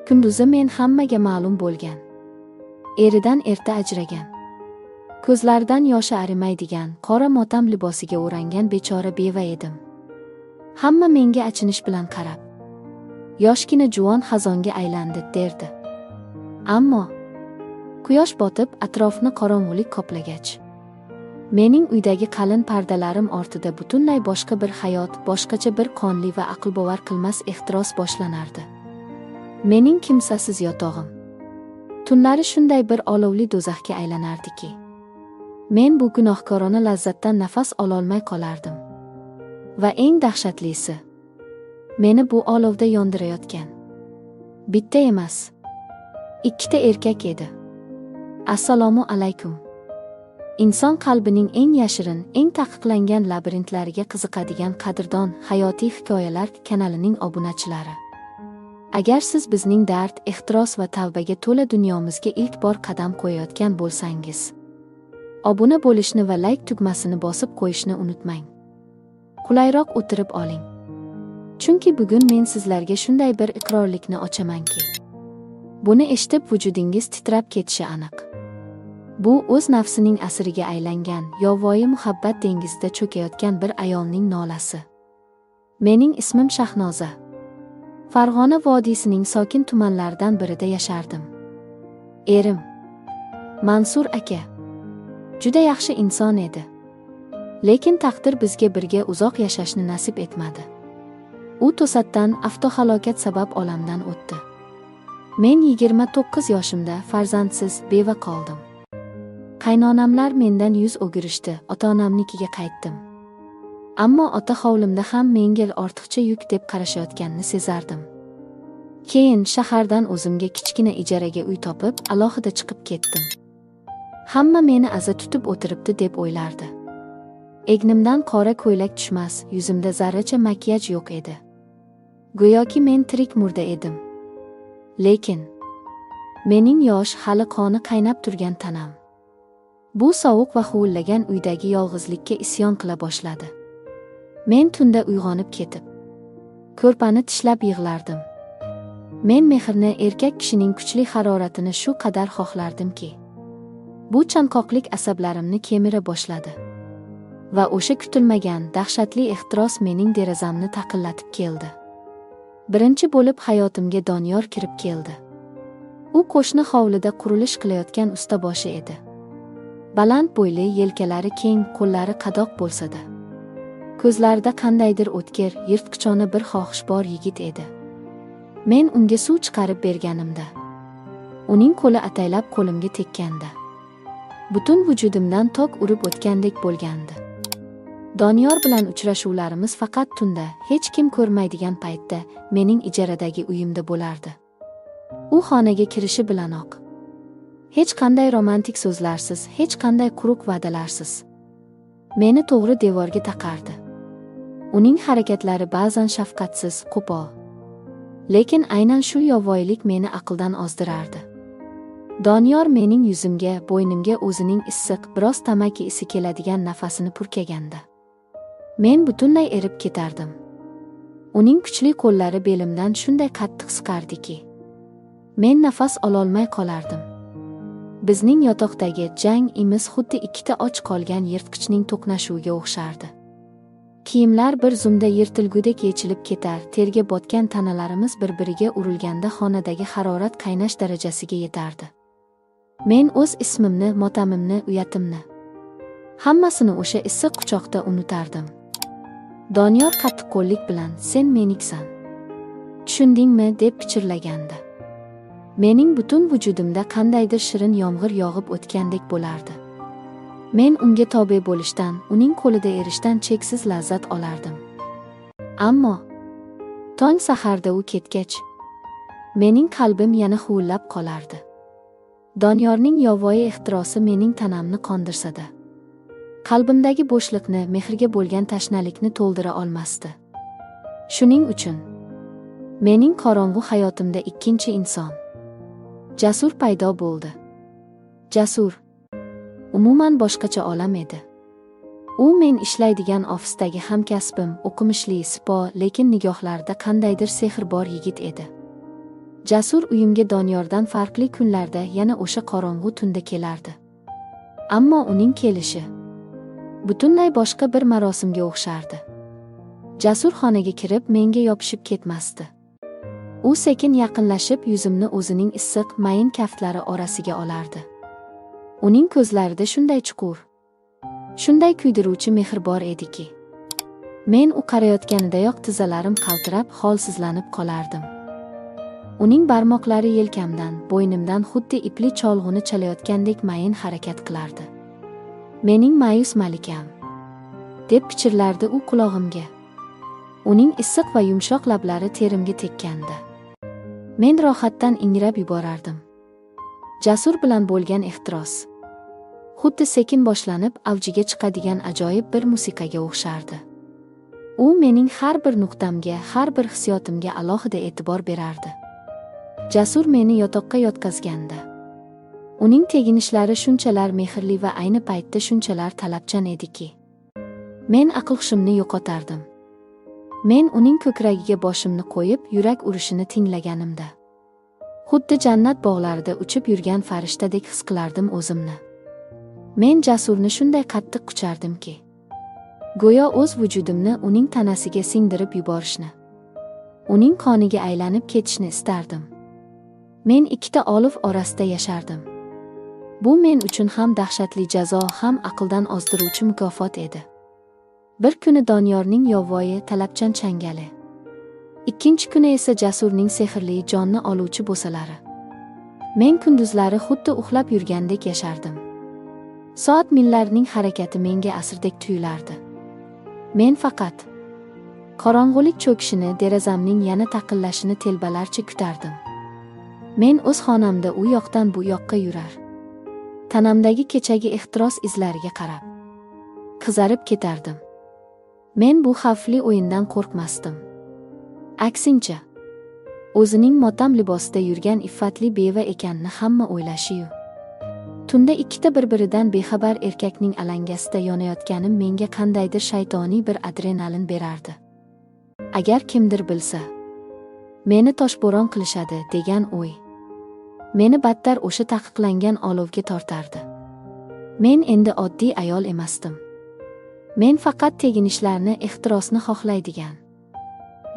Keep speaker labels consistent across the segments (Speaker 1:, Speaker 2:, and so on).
Speaker 1: Kunduzi men hammaga ma'lum bo'lgan. Eridan erta ajragan. Ko'zlaridan yoshi arimaydigan, qora motam libosiga o'rangan bechora beva edim. Hamma menga achinish bilan qarab, yoshgina juvon xazonga aylandi derdi. Ammo quyosh botib atrofni qorong'ulik qoplagach, mening uydagi qalin pardalarim ortida butunlay boshqa bir hayot, boshqacha bir qonli va aqlbovar qilmas ehtiros boshlanardi. Mening kimsasiz yotog'im tunlari shunday bir olovli do'zaxga aylanardiki, men bu gunohkorona lazzatdan nafas ololmay qolardim. Va eng dahshatlisi, meni bu olovda yondirayotgan bitta emas, ikkita erkak edi. Assalomu alaykum. Inson qalbining eng yashirin, eng taqiqlangan labirintlariga qiziqadigan qadrdon hayotiy hikoyalar kanalining obunachilari. Agar siz bizning dard, ehtiros va tavbaga to'la dunyomizga ilk bor qadam qo'yayotgan bo'lsangiz, obuna bo'lishni va like tugmasini bosib qo'yishni unutmang. Qulayroq o'tirib oling. Chunki bugun men sizlarga shunday bir iqrorlikni ochamanki, buni eshitib vujudingiz titrab ketishi aniq. Bu o'z nafsining asiriga aylangan, yovvoyi muhabbat dengizida cho'kayotgan bir ayolning nolasi. Mening ismim Shahnoza. Farg'ona vodiysining sokin tumanlaridan birida yashardim. Erim Mansur aka juda yaxshi inson edi. Lekin taqdir bizga birga uzoq yashashni nasib etmadi. U to'satdan avtohalokat sabab olamdan o'tdi. Men 29 yoshimda farzandsiz, beva qoldim. Qaynonamlar mendan yuz o'girishdi, ota-onamnikiga qaytdim. Ammo ota hovlimda ham menga ortiqcha yuk deb qarashayotganini sezardim. Keyin shahardan o'zimga kichkina ijaraga uy topib, alohida chiqib ketdim. Hamma meni aza tutib o'tiribdi deb o'ylardi. Egnimdan qora ko'ylak tushmas, yuzimda zarracha makiyaj yo'q edi. Go'yoki men tirik murda edim. Lekin mening yosh, hali qoni qaynab turgan tanam bu sovuq va huvillagan uydagi yolg'izlikka isyon qila boshladi. Men tunda uyg'onib ketib, ko'rpani tishlab yig'lardim. Men mehrni, erkak kishining kuchli haroratini shu qadar xohlardimki, bu chanqoqlik asablarimni kemira boshladi. Va o'sha kutilmagan, dahshatli ehtiros mening derazamni taqillatib keldi. Birinchi bo'lib hayotimga Doniyor kirib keldi. U qo'shni hovlida qurilish qilayotgan ustaboshi edi. Baland bo'yli, yelkalari keng, qo'llari qadoq bo'lsa-da, ko'zlarida qandaydir o'tkir, yirtqichona bir xohishbor yigit edi. Men unga suv chiqarib berganimda, uning qo'li ataylab qo'limga tekkanda, butun vujudimdan tok urib o'tgandek bo'lgandi. Doniyor bilan uchrashuvlarimiz faqat tunda, hech kim ko'rmaydigan paytda mening ijaradagi uyimda bo'lardi. U xonaga kirishi bilanoq, hech qanday romantik so'zlarsiz, hech qanday quruq va'dalarsiz meni to'g'ri devorga taqardi. Uning harakatlari ba'zan shafqatsiz, qo'pol, lekin aynan shu yovvoyilik meni aqldan ozdirardi. Doniyor mening yuzimga, bo'ynimga o'zining issiq, biroz tamaki isi keladigan nafasini purkaganda, men butunlay erib ketardim. Uning kuchli qo'llari belimdan shunday qattiq siqardiki, men nafas ololmay qolardim. Bizning yotoqdagi jang imiz xuddi ikkita och qolgan yirtqichning to'qnashuviga o'xshardi. Kiyimlar bir zumda yirtilgudek yechilib ketar, terga botgan tanalarimiz bir-biriga urilganda xonadagi harorat qaynash darajasiga yetardi. Men o'z ismimni, motamimni, uyatimni, hammasini o'sha issiq quchoqda unutardim. Doniyor qattiqqo'llik bilan "Sen meniksan, tushundingmi?" deb pichirlagandi. Mening butun vujudimda qandaydir shirin yomg'ir yog'ib o'tgandek bo'lardi. Men unga tobe bo'lishdan, uning qo'lida erishdan cheksiz lazzat olardim. Ammo tong saharda u ketgach, mening qalbim yana huvillab qolardi. Doniyorning yovvoyi ehtirosi mening tanamni qondirsa-da, qalbimdagi bo'shliqni, mehrga bo'lgan tashnalikni to'ldira olmasdi. Shuning uchun mening qorong'u hayotimda ikkinchi inson, Jasur paydo bo'ldi. Jasur umuman boshqacha olam edi. U men ishlaydigan ofisdagi hamkasbim, o'qimishli, sipo, lekin nigohlarida qandaydir sehr bor yigit edi. Jasur uyimga Doniyordan farqli kunlarda yana o'sha qorong'u tunda kelardi. Ammo uning kelishi butunlay boshqa bir marosimga o'xshardi. Jasur xonaga kirib menga yopishib ketmasdi. U sekin yaqinlashib yuzimni o'zining issiq, mayin kaftlari orasiga olardi. Uning ko'zlarida shunday chuqur, shunday kuydiruvchi mehr bor ediki, men u qarayotganidayoq tizzalarim qaltirab, holsizlanib qolardim. Uning barmoqlari yelkamdan, bo'ynimdan xuddi ipli cholg'uni chalayotgandek mayin harakat qilardi. Mening ma'yus malikam, deb pichirlardi u qulog'imga. Uning issiq va yumshoq lablari terimga tekkandi. Men rohatdan ingrab yuborardim. Jasur bilan bo'lgan ehtiros xuddi sekin boshlanib, avjiga chiqadigan ajoyib bir musiqaga o'xshardi. U mening har bir nuqtamga, har bir hissiyotimga alohida e'tibor berardi. Jasur meni yotoqqa yotqazganda, uning teginishlari shunchalar mehrli va ayni paytda shunchalar talabchan ediki, men aql-hushimni yo'qotardim. Men uning ko'kragiga boshimni qo'yib, yurak urishini tinglaganimda, xuddi jannat bog'larida uchib yurgan farishtadek his qilardim o'zimni. Men Jasurni shunday qattiq quchardimki, go'yo o'z vujudimni uning tanasiga singdirib yuborishni, uning qoniga aylanib ketishni istardim. Men ikkita olov orasida yashardim. Bu men uchun ham dahshatli jazo, ham aqldan ozdiruvchi mukofot edi. Bir kuni Doniyorning yovvoyi, talabchan changali, ikkinchi kuni esa Jasurning sehrli, jonni oluvchi bo'salari. Men kunduzlari xuddi uxlab yurgandek yashardim. Soat millarining harakati menga asrdek tuyulardi. Men faqat qorong'ulik cho'kishini, derazamning yana taqillashini telbalarcha kutardim. Men o'z xonamda u yoqdan bu yoqqa yurar, tanamdagi kechagi ehtiros izlariga qarab qizarib ketardim. Men bu xavfli o'yindan qo'rqmasdim. Aksincha, o'zining motam libosida yurgan iffatli beva ekanini hamma o'ylashi-yu. Tunda ikkita bir-biridan bexabar erkakning alangasida yonayotganim menga qandaydir shaytoniy bir adrenalin berardi. Agar kimdir bilsa, meni toshbo'ron qilishadi degan o'y meni battar o'sha taqiqlangan olovga tortardi. Men endi oddiy ayol emasdim. Men faqat teginishlarni, ehtirosni xohlaydigan,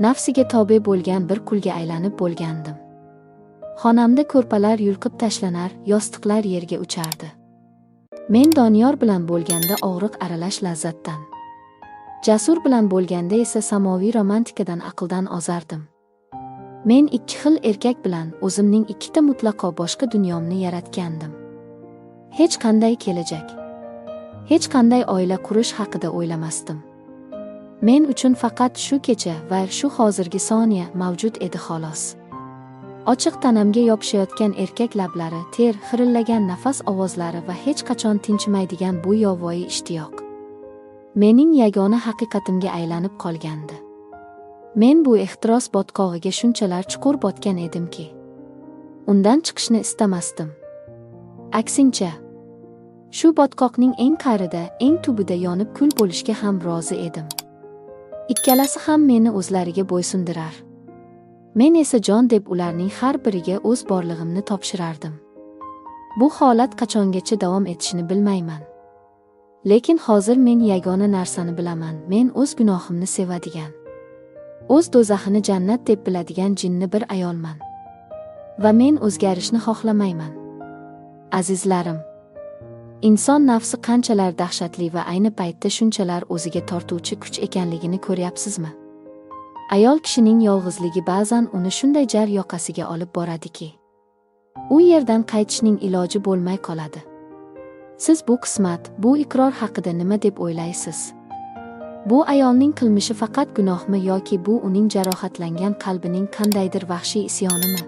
Speaker 1: nafsiga tobe bo'lgan bir qulga aylanib bo'lgandim. Xonamda ko'rpalar yulqib tashlanar, yostiqlar yerga uchardi. Men Doniyor bilan bo'lganda og'riq aralash lazzatdan, Jasur bilan bo'lganda esa samoviy romantikadan aqldan ozardim. Men ikki xil erkak bilan o'zimning ikkita mutlaqo boshqa dunyomni yaratgandim. Hech qanday kelajak, hech qanday oila qurish haqida o'ylamasdim. Men uchun faqat shu kecha va shu hozirgi soniya mavjud edi xolos. Ochiq tanamga yopishayotgan erkak lablari, ter, xirillagan nafas ovozlari va hech qachon tinchimaydigan bu yovvoyi ishtiyoq mening yagona haqiqatimga aylanib qolgandi. Men bu ehtiros botqog'iga shunchalar chuqur botgan edimki, undan chiqishni istamasdim. Aksincha, shu botqoqning eng qa'rida, eng tubida yonib kul bo'lishga ham rozi edim. Ikkalasi ham meni o'zlariga bo'ysundirar. Men esa jon deb ularning har biriga o'z borlig'imni topshirardim. Bu holat qachongacha davom etishini bilmayman. Lekin hozir men yagona narsani bilaman. Men o'z gunohimni sevadigan, o'z do'zaxini jannat deb biladigan jinni bir ayolman. Va men o'zgarishni xohlamayman. Azizlarim, inson nafsi qanchalar dahshatli va ayni paytda shunchalar o'ziga tortuvchi kuch ekanligini ko'ryapsizmi? Ayol kishining yolg'izligi ba'zan uni shunday jar yoqasiga olib boradiki, u yerdan qaytishning iloji bo'lmay qoladi. Siz bu qismat, bu iqror haqida nima deb o'ylaysiz? Bu ayolning qilmishi faqat gunohmi yoki bu uning jarohatlangan qalbining qandaydir vahshiy isyonimi?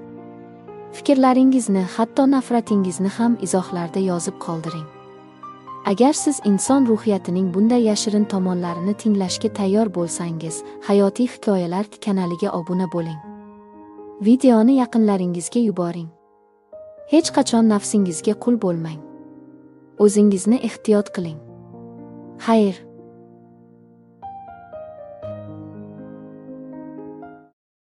Speaker 1: Fikrlaringizni, hatto nafratingizni ham izohlarda yozib qoldiring. Agar siz inson ruhiyatining bunday yashirin tomonlarini tinglashga tayyor bo'lsangiz, Hayotiy hikoyalar kanaliga obuna bo'ling. Videoni yaqinlaringizga yuboring. Hech qachon nafsingizga qul bo'lmang. O'zingizni ehtiyot qiling. Xayr.